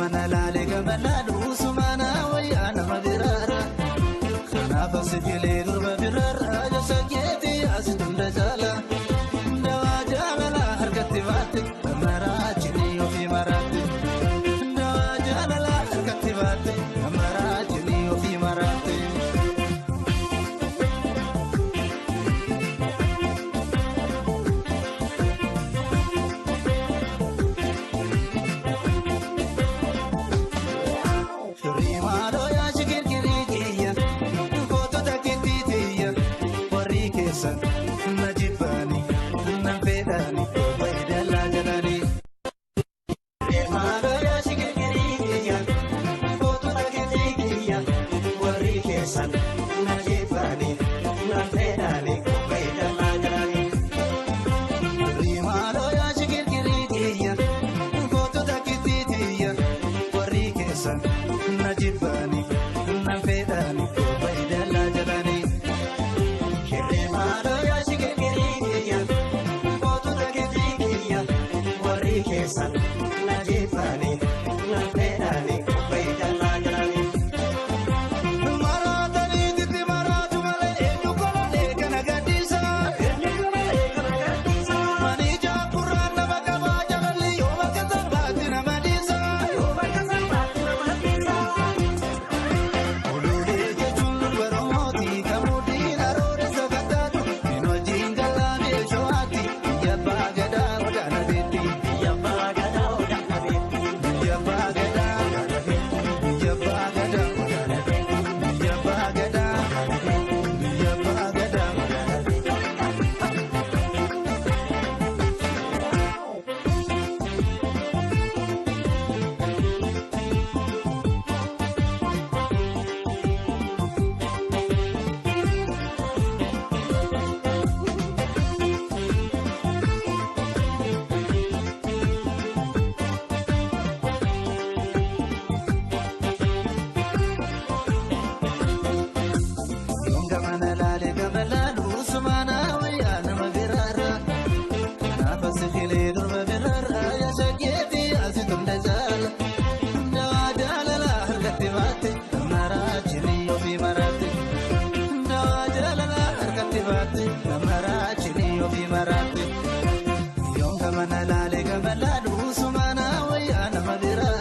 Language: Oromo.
gamana lale gamana sumana wayana madirara kana fasikile durba birara jasaketi asitunda jala dawa jamala harkati vate marajini ofi marate dawa jamala harkati vate marajini ofi marate Najibani, Nampedani, Baidala Jalani. Emagaya Shikiriya, Foto Nakitiya, Warikesan, Najibani, Nampedani, Baidala Jalani. Emagaya Shikiriya, Foto Nakitiya, Warikesan, Najibani, Nampedani, Baidala Jalani. Kesan najibani nampedani baidalla jalani maradani diti maradu male edukolale kanagadisa manija purana bagaba jalali yobakatan batina madisa ulule jechul baroti kamudi narore sagatatu inojingala bejoati yabagada wadana deti Yonga mana lale gamala du sumana wayana madira